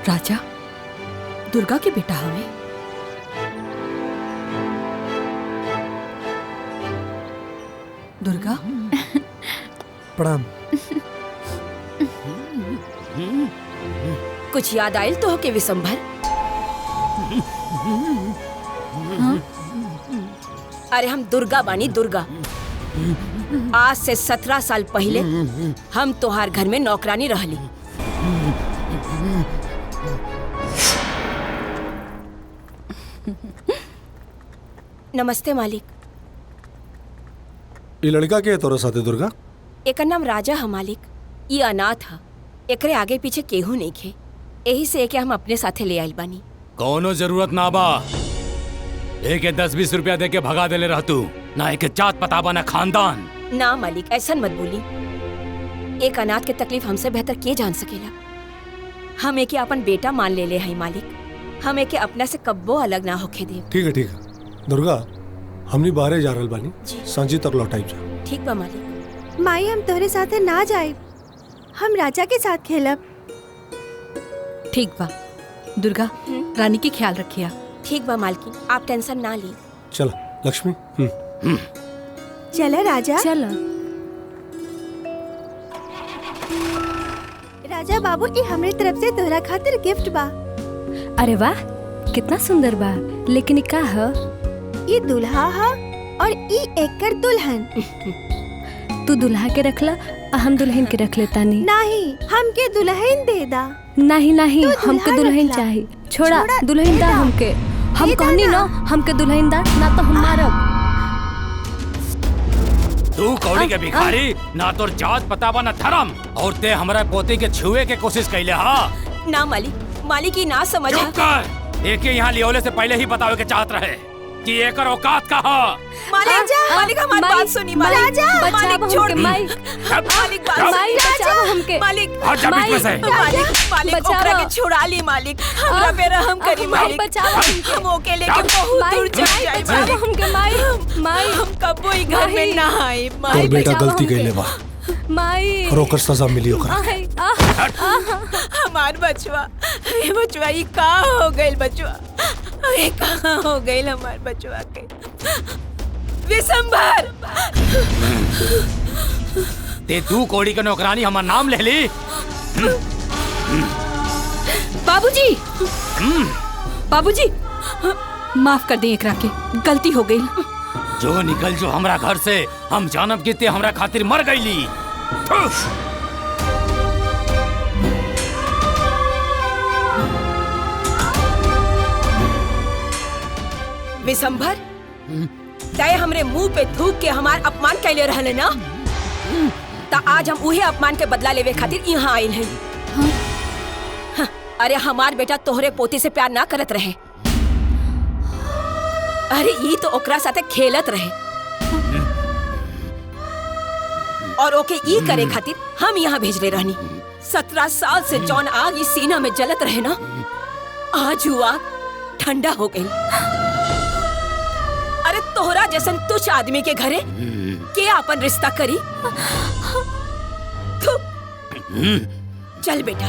राजा दुर्गा के बेटा हवे। दुर्गा प्रणाम। कुछ याद आयल तो के विशंभर? अरे हम दुर्गा बानी, दुर्गा। आज से 17 साल पहले हम तोहार घर में नौकरानी रहली। नमस्ते मालिक। ये लड़का के तोरा साथे दुर्गा? एकर नाम राजा है मालिक। ये अनाथ है, एकरे आगे पीछे केहू नहीं खे, यही से एके हम अपने साथे ले आइल बानी। कोनो जरूरत ना बा, एके 10-20 रुपया दे के भगा देले रह तू, ना एके जात पता बा ना खानदान। ना मालिक, ऐसा मत बोली। एक अनाथ के तकलीफ हमसे बेहतर के जान सकेला। हम एके अपन बेटा मान ले ले हैं मालिक। हम एके अपना से कब्बो अलग ना होके दे। ठीक है ठीक है दुर्गा, हमनी बाहरे जा रहल बानी, सांझी तक लौटाई जा। ठीक बा मालिक। माई हम तोहरे साथे ना जाए, हम राजा के साथ खेलब। ठीक बा दुर्गा, रानी की ख्याल रखिया। ठीक बा मालकिन, आप टेंशन ना ली। चल लक्ष्मी। चला राजा। चला राजा बाबू, ये हमरे तरफ से तोहरा खातिर गिफ्ट बा। अरे वाह, कितना सुंदर बा। लेकिन का है? ये दुल्हा है और ये एकर दुल्हन। तू दुल्हा के रखला और हम दुल्हन के रख लेता नहीं। नहीं, हमके दुल्हन दे दा। नहीं नहीं, हमके दुल्हन चाहिए। छोड़ा, दुल्हन दा हमके। हम कहनी ना हमके दुल्हन दा, ना तो हम मारब। तू कौड़ी के भिखारी, ना तोर जात पता बा ना धर्म, और ते हमरा पोती के छुए के कोशिश कैले हा। ना मालिक, मालिक ही ना समझा। चुप कर, एके यहाँ लियोले से पहले ही बतावे के चाहत रहे कि एकर औकात का हा। मालिक, मालिक हमारी बात सुनी। मालिक, मालिक छोड़ दी। मालिक बात सुनी। बचाओ हमके। मालिक, मालिक ओकरा के छुड़ा ली। मालिक हमरा पे रहम करी। मालिक हम ओके लेके बहुत दूर चल जाए। बचाओ हमके। माई हम कबो ई घर में ना आए। तोर बेटा गलती कइले बा, माई और ओकर सजा मिली ओकरा। हमार बचवा, ये बचवा ई का हो गइल? बचवा ये कहाँ हो गइल हमार बचवा के? विशंभर, ते तू कौड़ी के नौकरानी हमार नाम ले ली। बाबूजी, बाबूजी माफ कर दे, एकरा के गलती हो गई। जो निकल जो हमरा घर से, हम जानब कि ते हमरा खातिर मर गईली। विशंभर, तय हमरे मुंह पे थूक के हमार अपमान कैले रहले ना, ता आज हम उहे अपमान के बदला लेवे खातिर यहाँ आइल हैं। हाँ, अरे हमार बेटा तोहरे पोती से प्यार ना करत रहे। अरे ये तो ओकरा साथे खेलत रहे, और ओके ई करे खातिर हम यहाँ भेजले रहनी। 17 साल से जौन आग इस सीना में जलत रहे ना, आज वो आग ठंडा हो गई। अरे तोहरा जैसन तुच्छ आदमी के घरे के अपन रिश्ता करी? चल बेटा।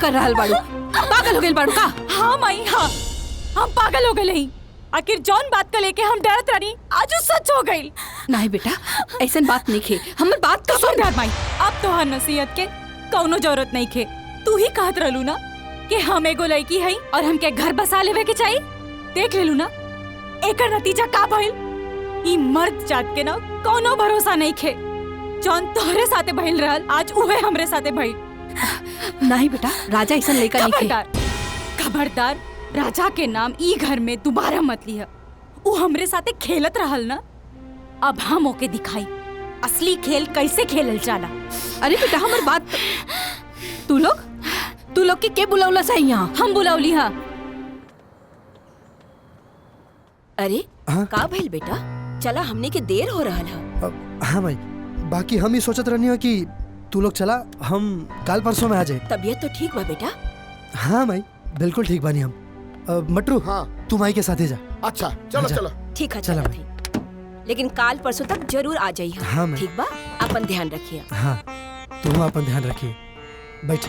कर रहल बाड़ू? पागल हो गेल बाड़ू का? हाँ माई हाँ, हम पागल हो गए। आखिर जौन बात को लेके हम डरत रही आज वो सच हो गई। नहीं बेटा, ऐसा बात नहीं खे। हमर बात तो सुन। माई अब तो हर नसीहत के कौनो जरूरत नहीं खे। तू ही कहत रहलू ना कि हम एगो लड़की हई और हमके घर बसा लेवे के चाहिए। देख लेलू ना एकर नतीजा का भइल। ई मर्द जात के ना कौनो भरोसा नहीं खे। जौन तोहरे साथे भइल रहल आज उहे हमरे साथे भइल। नहीं बेटा, राजा ऐसा लड़का नहीं खे। खबरदार, राजा के नाम ई घर में दोबारा मत लिया। वो हमरे साथे खेलत रहल ना, अब हम ओके दिखाई असली खेल कैसे खेलल जाला। अरे बेटा हमर बात तू लोग के बुलावला सही यहाँ? हम बुलावली हाँ। अरे का भइल बेटा? चला हमने के देर हो रहल है। हाँ भाई, बाकी हम ही सोचत रहनी हो कि तू लोग चला, हम काल परसों में आ जाए। तबीयत तो ठीक बा बेटा? हाँ भाई बिल्कुल ठीक बानी हम। मटरू हाँ तू माई के साथ जा। अच्छा चलो चलो ठीक है चला चला। लेकिन काल परसों तक जरूर आ जाइए। हाँ मैं। ठीक बा, अपन ध्यान रखिए। हाँ तू अपन ध्यान रखिए। बैठ।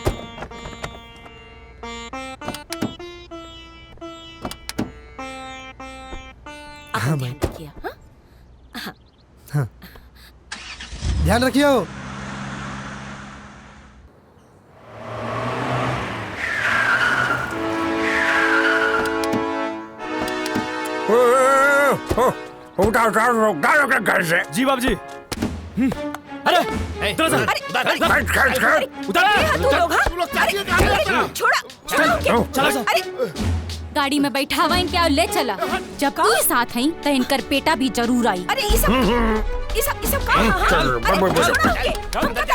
हाँ ध्यान रखिए। हाँ हाँ ध्यान रखियो। घर से जी बाबू जी। अरे गाड़ी में बैठावा इनके और ले चला। जब तू साथ आई तो इनकर बेटा भी जरूर आई। अरे ये सब का?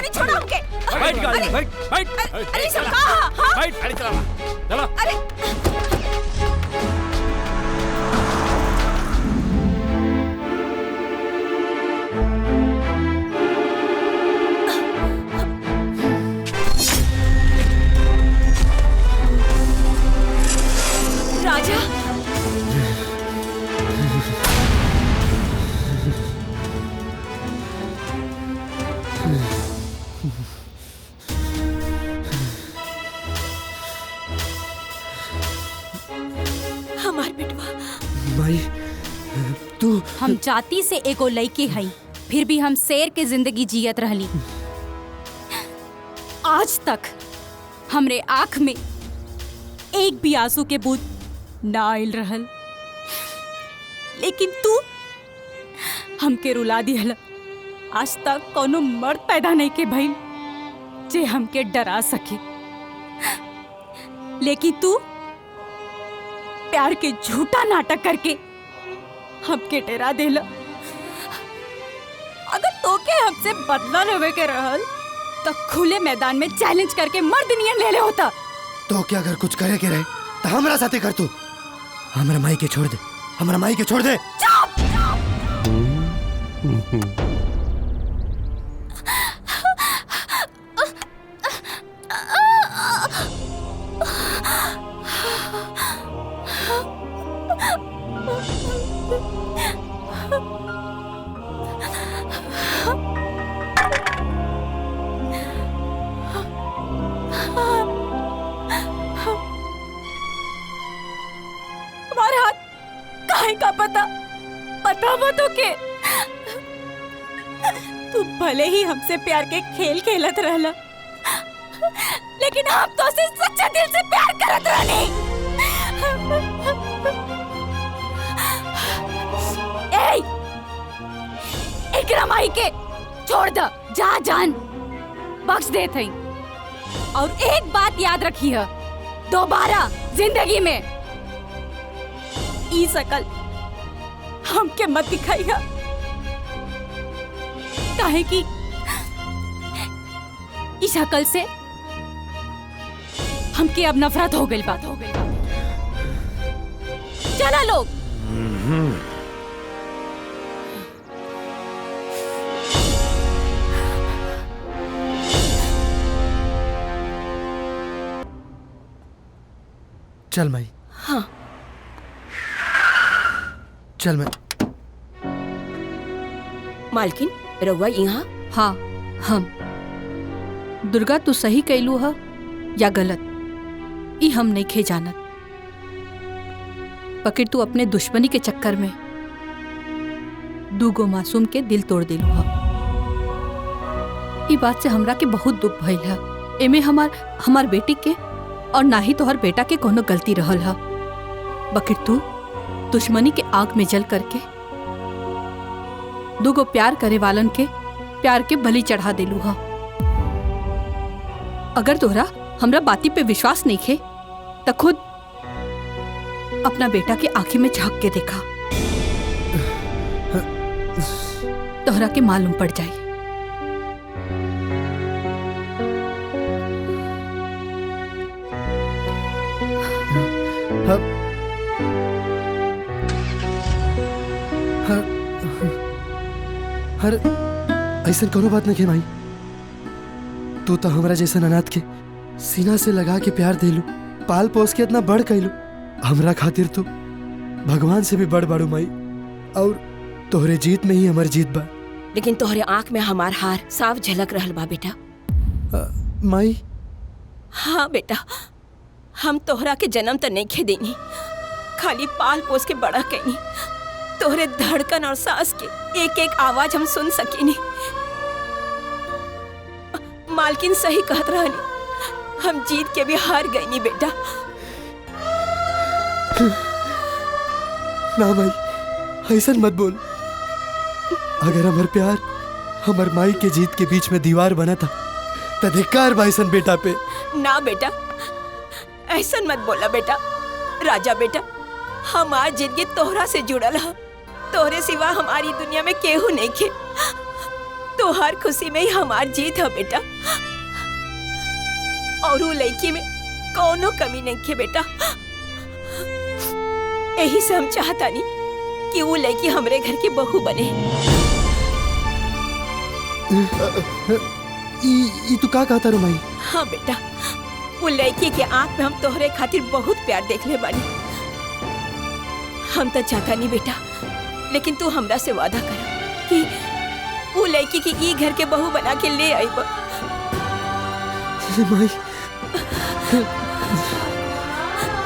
छोड़ो हमके। बैठ गाड़ी में, बैठ। अरे ये सब का? बैठ गाड़ी चला। अरे राजा हमार बेटवा। माई तू हम जाति से एगो लड़की हई, फिर भी हम शेर के जिंदगी जियत रहली। आज तक हमरे आँख में एक भी आंसू के बूंद ना आइल रहल, लेकिन तू हमके रुला दिहला। आज तक कोनो मर्द पैदा नहीं के भइल जे हमके डरा सके, लेकिन तू प्यार के झूठा नाटक करके हमके डरा देला। अगर तोके हमसे बदला लेवे के रहल तो खुले मैदान में चैलेंज करके मर्द नियन ले ले होता। तो क्या अगर कुछ करे के रहे तो हमरा साथे कर तू। हमरा माई के छोड़ दे, हमरा माई के छोड़ दे। हमारे हाथ काहे का पता मत के तू भले ही हमसे प्यार के खेल खेलत रहला, लेकिन हम तो से सच्चे दिल से प्यार करत रहनी। एकरा माई के छोड़ द, जा जान बख्श दे थई। और एक बात याद रखी है, दोबारा जिंदगी में ई सकल हमके मत दिखाइया, काहे कि इस शकल से हमके अब नफरत हो गई। बात हो गई। चला लोग। चल माई। हाँ चल मैं। मालकिन रउआ यहाँ? हाँ हम। दुर्गा तू सही कैलू है या गलत ई हम नहीं खे जानत, बकिर तू अपने दुश्मनी के चक्कर में दूगो मासूम के दिल तोड़ दिलू हा। ई बात से हमरा के बहुत दुख भइल है। एमे हमार बेटी के और ना ही तोहर बेटा के कोनो गलती रहल है, बकिर तू दुश्मनी के आग में जल करके दूगो प्यार करे वालन के प्यार के बलि चढ़ा दिलू हा। अगर तोहरा हमरा बाती पे विश्वास नहीं खे तो खुद अपना बेटा की आंखें में झांक के देखा, तोहरा के मालूम पड़ जाए। हर ऐसा कोनो बात नहीं है भाई, तू तो हमारा जैसा अनाथ के सीना से लगा के प्यार देलू, पाल पोस के इतना बड़ कैलू। हमरा खातिर तो भगवान से भी बड़ बाड़ू माई, और तोहरे जीत में ही हमार जीत बा। लेकिन तोहरे आंख में हमार हार साफ झलक रहल बा बेटा। माई हाँ बेटा, हम तोहरा के जन्म तो नहीं खे देनी, खाली पाल पोस के बड़ा कैनी। तोहरे धड़कन और सांस के एक एक आवाज हम सुन सकीनी। मालकिन सही कहत रहनी, हम जीत के भी हार गईनी बेटा। ना माई, ऐसा मत बोल। अगर हमार प्यार हमार माई के जीत के बीच में दीवार बना था तो धिक्कार बाइसन बेटा पे। ना बेटा, ऐसा मत बोला बेटा। राजा बेटा, हमार जिंदगी तोहरा से जुड़ल है, तोहरे सिवा हमारी दुनिया में केहू नहीं खे। तोहार खुशी में ही हमार जीत है बेटा, और वो लड़की में कोनो कमी नहीं खे बेटा। यही से हम चाहता नहीं कि वो लड़की हमरे घर की बहू बने। ई तू का कहता रो माई? हाँ बेटा, वो लड़की के आंख में हम तोहरे खातिर बहुत प्यार देख ले बानी। हम तो चाहता नहीं बेटा, लेकिन तू हमरा से वादा कर कि वो लड़की की ई घर के बहू बना के ले आई बा। माई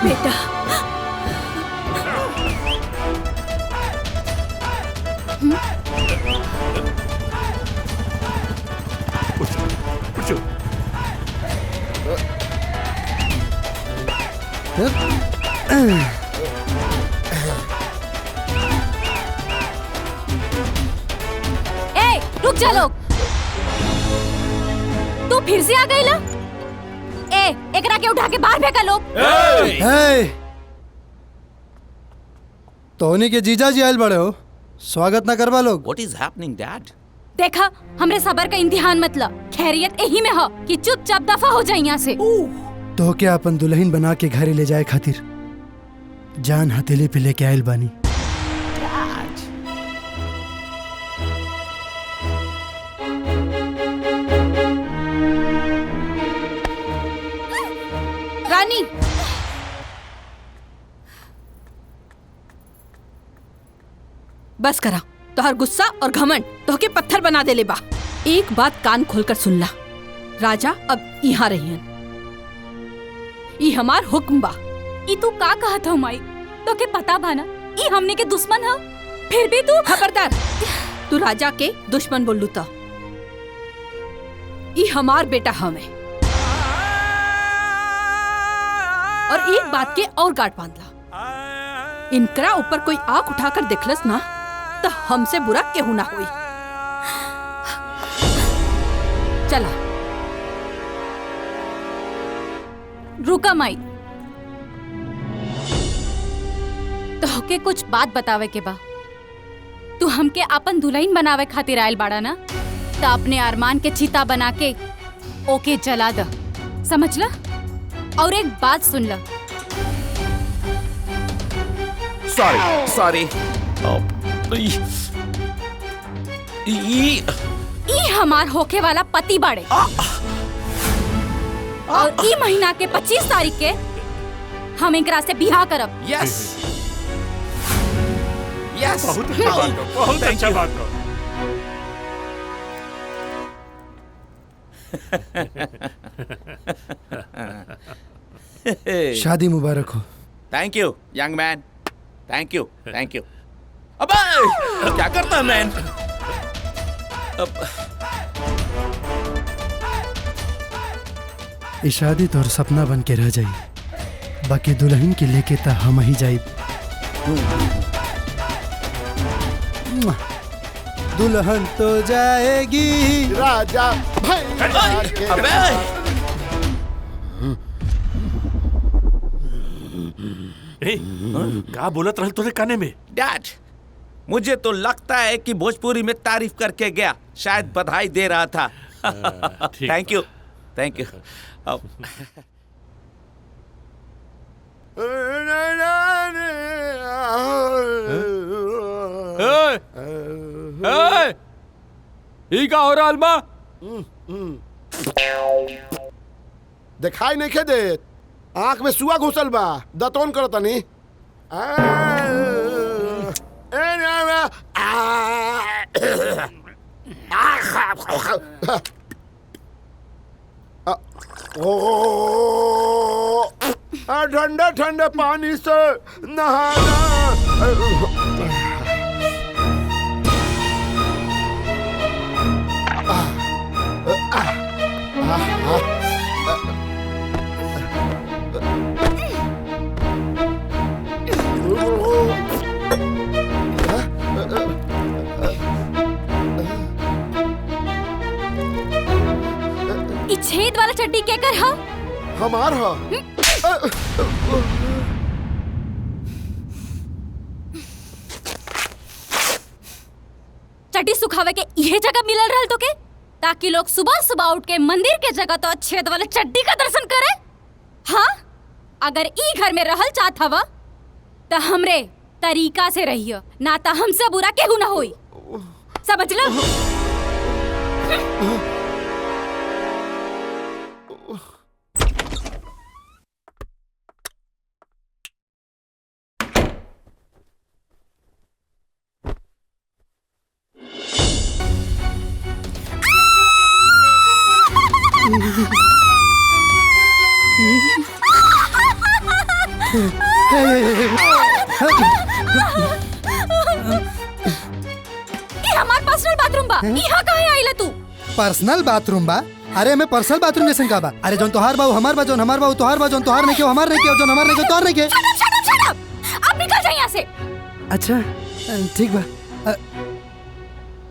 बेटा रुक जा लोग, तू फिर से आ गई ला? एकरा के उठा के बाहर फेंका लोग। तोहनी के जीजा जी आयल बड़े हो, स्वागत ना करवा लोग। What is happening, Dad? देखा, हमरे सबर का इम्तिहान मतलब खैरियत यही में हो कि चुपचाप दफा हो जाए यहाँ से। तो क्या अपन दुल्हन बना के घरे ले जाए खातिर जान हथेली पे लेके आयल बानी। रानी, बस करा। तोहर गुस्सा और घमंड तोहके पत्थर बना दे ले बा। एक बात कान खोलकर सुन ला, राजा अब यहाँ रहियन, ई हमार हुक्म बा। ई तू का कहत हो माई? तो के पता बाना ई हमने के दुश्मन है, फिर भी तू खबरदार। तू राजा के दुश्मन बोलू तो ई हमार बेटा हमें। और एक बात के और गांठ बांध ला, इनकरा ऊपर कोई आंख उठाकर देखलस ना तो हमसे बुरा केहू ना हुई। चला। रुका माई, तो के कुछ बात बतावे के बा। तू हमके अपन दुल्हन बनावे खातिर आयल बाड़ा ना, तो अपने अरमान के चिता बना के ओके जला द, समझ ला? और एक बात सुन ला। सॉरी ई हमार होके वाला पति बाड़े, और ई महीना के 25 तारीख के हम एकरा से बियाह करब। यस यस, बहुत अच्छा बात हो, बहुत अच्छा बात हो। शादी मुबारक हो। Thank you young man, thank you thank you. अबे क्या करता है मैन? ये शादी तोर सपना बन के रह जाई, बाकी दुल्हन के लेके ता हम ही जाई। दुल्हन तो जाएगी राजा भैया के। क्या बोलत रहल तोरे काने में? डैड, मुझे तो लगता है कि भोजपुरी में तारीफ करके गया, शायद बधाई दे रहा था। Thank you thank you. ई का हो रहा बा? दिखाई नहीं खे दे, आंख में सुआ घुसल बा, दतौन करता नहीं। ठंडे ठंडे पानी से नहाना। छेद वाला चड्डी क्या कर? हा? हमार हा। चड्डी सुखावे के यह जगह मिलल रहल तो के, ताकि लोग सुबह सुबह उठ के मंदिर के जगह तो छेद वाले चड्डी का दर्शन करे। हाँ, अगर ई घर में रहल चाहत हवा तो हमरे तरीका से रहियो, ना तो हमसे बुरा केहू ना होई, समझ लो। हमार पर्सनल बाथरूम बा, यहाँ काहे आइला तू? पर्सनल बाथरूम बा? अरे मैं पर्सनल बाथरूम जैसे का बा? अरे जोन तोहार बा हमार बा, जोन हमार बा तोहार बा, जोन तोहार नहीं के हमार नहीं के, जोन हमार नहीं के तोहार नहीं के। Shut up! आप निकल जाइए यहाँ से। अच्छा ठीक बा।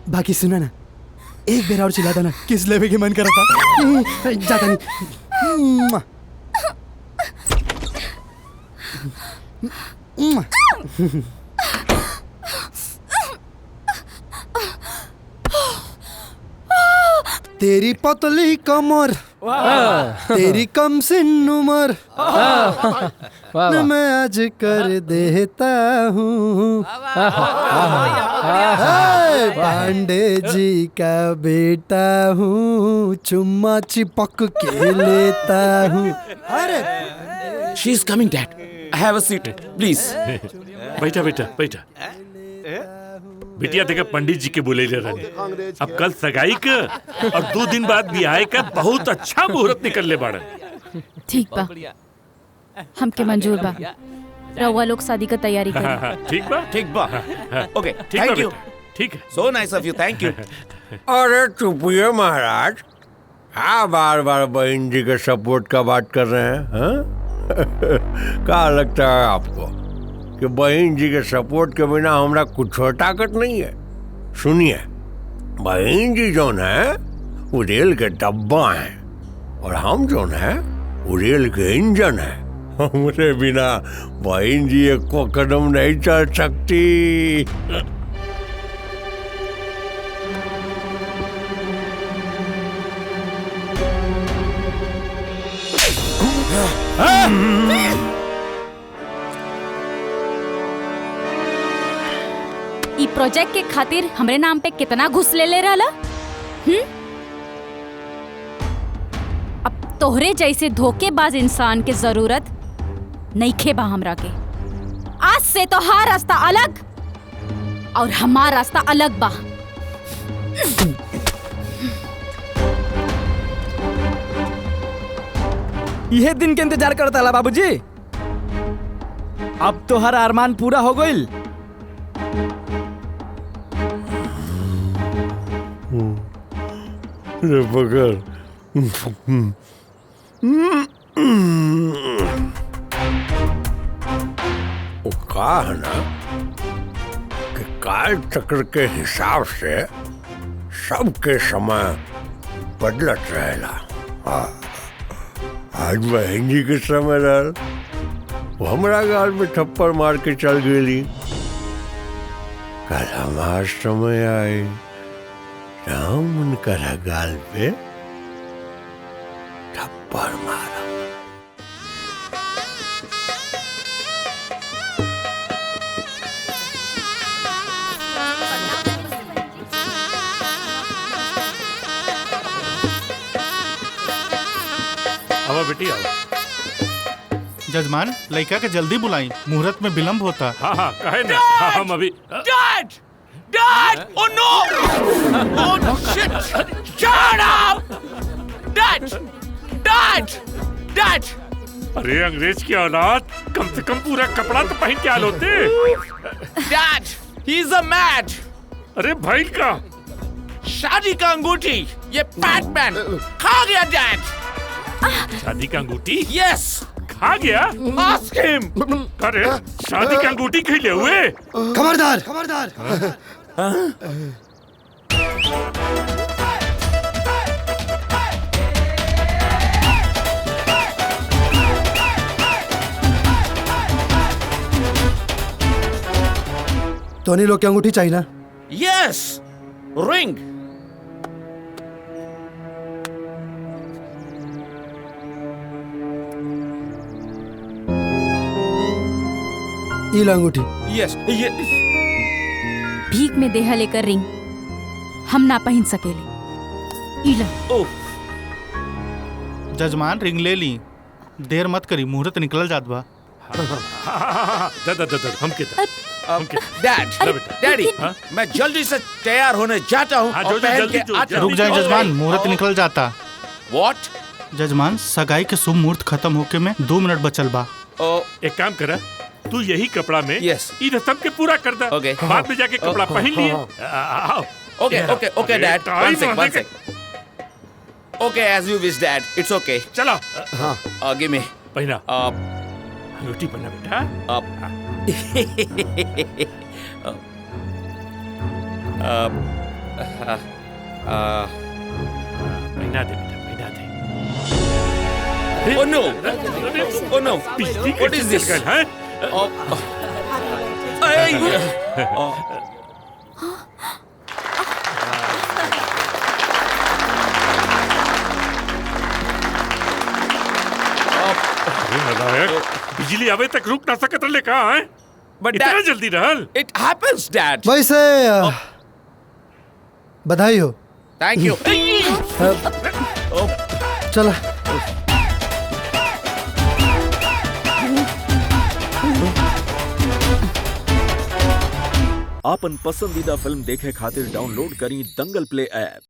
बाकी सुना ना, एक बेर और चिल्ला देना, किस लेवे के मन करा था। जाता नहीं। तेरी पतली कमर, तेरी कम सिन उमर, मैं आज कर देता हूँ। पांडे जी का बेटा हूँ, चुम्मा चिपक के लेता हूँ। अरे she is coming dad, have a seat please. बैठा बैठा बैठा। बिटिया देखा पंडित जी के बुले ले रहे, अब कल सगाई का और 2 दिन बाद ब्याह का बहुत अच्छा मुहूर्त निकल ले बाड़ा। ठीक बा, हमके मंजूर बा, रउआ लोग शादी का तैयारी करें। ठीक बा ठीक बा। ओके थैंक यू। ठीक है, so nice of you, thank you. अरे चुपिए महाराज, हाँ बार बार बहन जी के सपोर्ट का बात कर रहे हैं। हाँ? क्या लगता है आपको कि बहन जी के सपोर्ट के बिना हमारा कुछ ताकत नहीं है? सुनिए, बहन जी जो है वो रेल के डब्बा हैं और हम जो है वो रेल के इंजन है। हमरे बिना बहन जी एक को कदम नहीं चल सकती। ई प्रोजेक्ट के खातिर हमरे नाम पे कितना घुस ले रहला? अब तोहरे जैसे धोखेबाज इंसान के जरूरत नहीं खे बा हमरा के। आज से तोहार रास्ता अलग और हमार रास्ता अलग बा। यह दिन के इंतजार करता ला बाबूजी। अब तो हर अरमान पूरा हो गइल। रे पकड़। वो कहा है ना कि काल चक्र के हिसाब से सबके समय बदलत रहेला। आज बहन जी के समय रहल, वो हमरा गाल में थप्पड़ मार के चल गई। कल हमार समय आए, हम उनकर गाल पे थप्पड़ मारा। आओ बेटी आओ। जजमान लड़का के जल्दी बुलाई, मुहूर्त में विलंब होता। हाँ हाँ कहे ना। हम अभी Dad! Dad! Oh no! Oh shit! Shut up! Dad! Dad! Dad! अरे अंग्रेज की औलाद, कम से कम पूरा कपड़ा तो पहन के आ Lotay. Dad! He's a mad! अरे भाई का शादी का अंगूठी ये बैटमैन खा गया डैड। शादी का अंगूठी? यस खा गया। आस्क हिम। अरे शादी का अंगूठी खेले हुए। खबरदार खबरदार। टोनी लोग की अंगूठी चाहिए ना? यस रिंग। ये लो अंगूठी। यस ये भीख में देहा लेकर रिंग हम ना पहन सकेले। इला जजमान रिंग ले ली, देर मत करी, मुहूर्त निकल जात बा। डैड डैडी मैं जल्दी से तैयार होने जाता हूँ और पहन के आता हूँ। रुक जाए जजमान, मुहूर्त निकल जाता। व्हाट? जजमान सगाई के शुभ मुहूर्त खत्म होके में 2 मिनट बचल बा। एक काम करा, तू यही कपड़ा में ई रस्म के पूरा कर दा। बाद में जाके कपड़ा पहन लिए। Okay okay okay dad, one sec. Okay as you wish dad, it's okay. चलो आगे में पहना रोटी पहना बेटा। पहना दे बेटा, पहना दे। Oh no! Oh no! What is this? बिजली आवे तक रुक ना सकत रहे कहाँ है? इतना जल्दी रहल? It happens, Dad. वैसे बधाई हो। Thank you. चला। आपन पसंदीदा फिल्म देखे खातिर डाउनलोड करी दंगल प्ले ऐप।